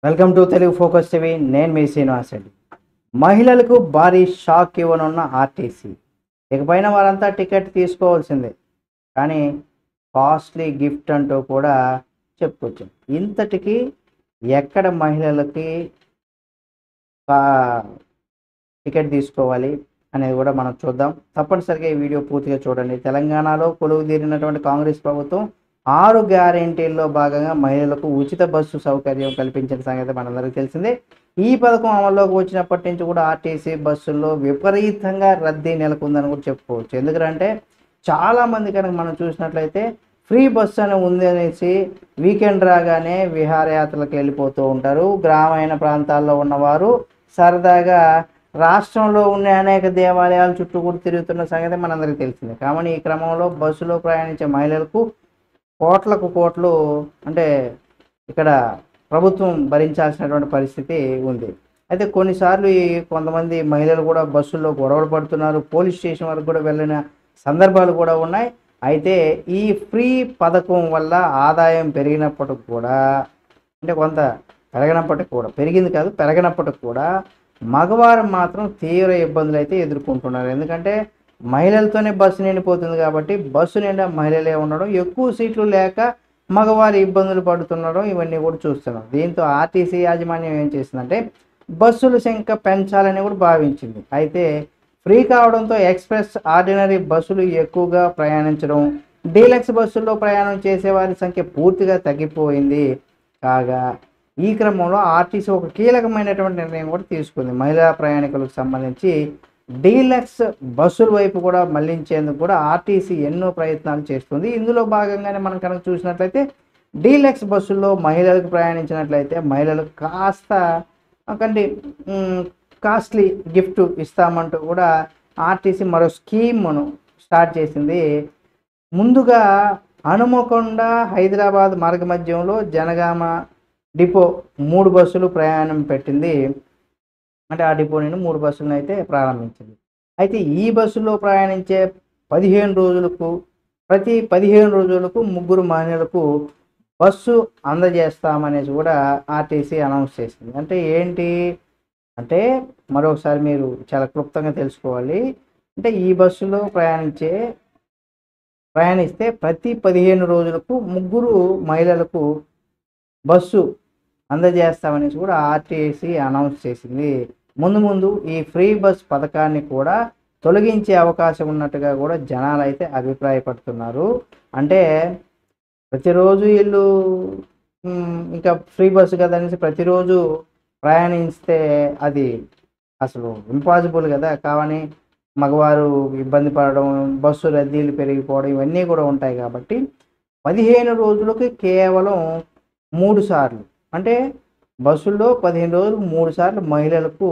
Welcome to Telugu focus TV. నేను మీ శ్రీనివాస్ రెడ్డి. మహిళలకు భారీ షాక్ ఇవ్వనున్న ఆర్టీసీ. ఇకపైన వారంతా టికెట్ తీసుకోవాల్సిందే, కానీ కాస్ట్లీ గిఫ్ట్ అంటూ కూడా చెప్పుకోవచ్చు. ఇంతటికి ఎక్కడ మహిళలకి టికెట్ తీసుకోవాలి అనేది కూడా మనం చూద్దాం. తప్పనిసరిగా ఈ వీడియో పూర్తిగా చూడండి. తెలంగాణలో కొలువు తీరినటువంటి కాంగ్రెస్ ప్రభుత్వం 6 గ్యారెంటీల్లో భాగంగా మహిళలకు ఉచిత బస్సు సౌకర్యం కల్పించిన సంగతి మనందరికీ తెలిసిందే. ఈ పథకం అమల్లోకి వచ్చినప్పటి నుంచి కూడా ఆర్టీసీ బస్సుల్లో విపరీతంగా రద్దీ నెలకొందని కూడా చెప్పుకోవచ్చు. ఎందుకంటే చాలామంది కనుక మనం చూసినట్లయితే ఫ్రీ బస్సు అని ఉంది అనేసి వీకెండ్ రాగానే విహారయాత్రలకు వెళ్ళిపోతూ ఉంటారు. గ్రామీణ ప్రాంతాల్లో ఉన్నవారు సరదాగా రాష్ట్రంలో ఉండే అనేక దేవాలయాల చుట్టూ కూడా తిరుగుతున్న సంగతి మనందరికీ తెలిసిందే. కాబట్టి ఈ క్రమంలో బస్సులో ప్రయాణించే మహిళలకు కోట్లకు కోట్లు అంటే ఇక్కడ ప్రభుత్వం భరించాల్సినటువంటి పరిస్థితి ఉంది. అయితే కొన్నిసార్లు కొంతమంది మహిళలు కూడా బస్సుల్లో గొడవలు పడుతున్నారు. పోలీస్ స్టేషన్ వరకు కూడా వెళ్ళిన సందర్భాలు కూడా ఉన్నాయి. అయితే ఈ ఫ్రీ పథకం వల్ల ఆదాయం పెరిగినప్పటికి కూడా, అంటే కొంత పెరిగినప్పటికి కూడా మగవారు మాత్రం తీవ్ర ఇబ్బందులు అయితే ఎదుర్కొంటున్నారు. ఎందుకంటే మహిళలతోనే బస్సు నిండిపోతుంది కాబట్టి బస్సు నిండా మహిళలే ఉండడం, ఎక్కువ సీట్లు లేక మగవారి ఇబ్బందులు పడుతుండడం, ఇవన్నీ కూడా చూస్తున్నాం. దీంతో ఆర్టీసీ యాజమాన్యం ఏం చేసిందంటే బస్సుల సంఖ్య పెంచాలని కూడా భావించింది. అయితే ఫ్రీ కావడంతో ఎక్స్ప్రెస్, ఆర్డినరీ బస్సులు ఎక్కువగా ప్రయాణించడం, డీలక్స్ బస్సుల్లో ప్రయాణం చేసేవారి సంఖ్య పూర్తిగా తగ్గిపోయింది. కాగా ఈ క్రమంలో ఆర్టీసీ ఒక కీలకమైనటువంటి నిర్ణయం కూడా తీసుకుంది. మహిళా ప్రయాణికులకు సంబంధించి డీలక్స్ బస్సుల వైపు కూడా మళ్లించేందుకు కూడా ఆర్టీసీ ఎన్నో ప్రయత్నాలు చేస్తుంది. ఇందులో భాగంగానే మనం కనుక చూసినట్లయితే డీలక్స్ బస్సుల్లో మహిళలకు ప్రయాణించినట్లయితే మహిళలకు కాస్త కాస్ట్లీ గిఫ్ట్ ఇస్తామంటూ కూడా ఆర్టీసీ మరో స్కీమ్ను స్టార్ట్ చేసింది. ముందుగా హనుమకొండ హైదరాబాద్ మార్గమధ్యంలో జనగామ డిపో 3 బస్సులు ప్రయాణం పెట్టింది. అంటే ఆ డిపో నుండి 3 బస్సులను అయితే ప్రారంభించింది. అయితే ఈ బస్సులో ప్రయాణించే 15 రోజులకు ప్రతి 15 రోజులకు 3 మహిళలకు బస్సు అందజేస్తామనేసి కూడా ఆర్టీసీ అనౌన్స్ చేసింది. అంటే ఏంటి అంటే మరొకసారి మీరు చాలా క్లుప్తంగా తెలుసుకోవాలి. అంటే ఈ బస్సులో ప్రయాణిస్తే ప్రతి 15 రోజులకు 3 మహిళలకు బస్సు అందజేస్తామనేసి కూడా ఆర్టీసీ అనౌన్స్ చేసింది. ముందు ఈ ఫ్రీ బస్ పథకాన్ని కూడా తొలగించే అవకాశం ఉన్నట్టుగా కూడా జనాలు అయితే అభిప్రాయపడుతున్నారు. అంటే ప్రతిరోజు వీళ్ళు ఇంకా ఫ్రీ బస్సు కదా అనేసి ప్రతిరోజు ప్రయాణిస్తే అది అసలు ఇంపాసిబుల్ కదా. కావని మగవారు ఇబ్బంది పడడం, బస్సు రద్దీలు పెరిగిపోవడం ఇవన్నీ కూడా ఉంటాయి. కాబట్టి 15 రోజులకి కేవలం 3 సార్లు, అంటే బస్సుల్లో 15 రోజులకు 3 సార్లు మహిళలకు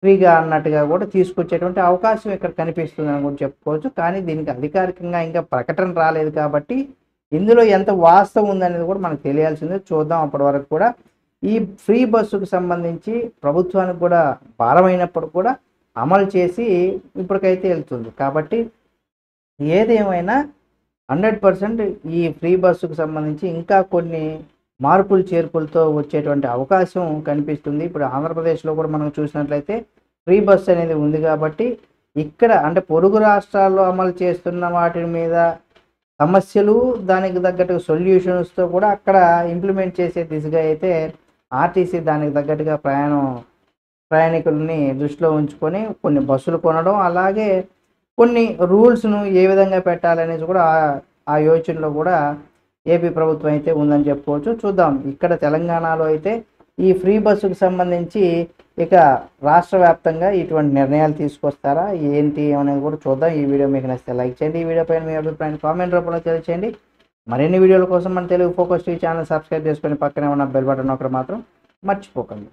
ఫ్రీగా అన్నట్టుగా కూడా తీసుకొచ్చేటువంటి అవకాశం ఇక్కడ కనిపిస్తుందని కూడా చెప్పుకోవచ్చు. కానీ దీనికి అధికారికంగా ఇంకా ప్రకటన రాలేదు కాబట్టి ఇందులో ఎంత వాస్తవం ఉందనేది కూడా మనకు తెలియాల్సిందే. చూద్దాం. అప్పటి వరకు కూడా ఈ ఫ్రీ బస్సుకు సంబంధించి ప్రభుత్వానికి కూడా భారమైనప్పుడు కూడా అమలు చేసి ఇప్పటికైతే వెళ్తుంది. కాబట్టి ఏదేమైనా 100% ఈ ఫ్రీ బస్సుకు సంబంధించి ఇంకా కొన్ని మార్పులు చేర్పులతో వచ్చేటువంటి అవకాశం కనిపిస్తుంది. ఇప్పుడు ఆంధ్రప్రదేశ్లో కూడా మనం చూసినట్లయితే ఫ్రీ బస్ అనేది ఉంది కాబట్టి ఇక్కడ అంటే పొరుగు రాష్ట్రాల్లో అమలు చేస్తున్న వాటి మీద సమస్యలు, దానికి తగ్గట్టు సొల్యూషన్స్తో కూడా అక్కడ ఇంప్లిమెంట్ చేసే దిశగా అయితే ఆర్టీసీ దానికి తగ్గట్టుగా ప్రయాణికులని దృష్టిలో ఉంచుకొని కొన్ని బస్సులు కొనడం, అలాగే కొన్ని రూల్స్ను ఏ విధంగా పెట్టాలనేది కూడా ఆ యోచనలో కూడా ఏపీ ప్రభుత్వం అయితే ఉందని చెప్పుకోవచ్చు. చూద్దాం. ఇక్కడ తెలంగాణలో అయితే ఈ ఫ్రీ బస్సుకు సంబంధించి ఇక రాష్ట్ర వ్యాప్తంగా ఇటువంటి నిర్ణయాలు తీసుకొస్తారా ఏంటి అనేది కూడా చూద్దాం. ఈ వీడియో మీకు నచ్చితే లైక్ చేయండి. ఈ వీడియో పైన మీ అభిప్రాయాన్ని కామెంట్ రూపంలో తెలియచేయండి. మరిన్ని వీడియోల కోసం మన Telugu focus TV channel subscribe చేసుకొని పక్కనే ఉన్న బెల్ బటన్ ఒకటి మాత్రం మర్చిపోకండి.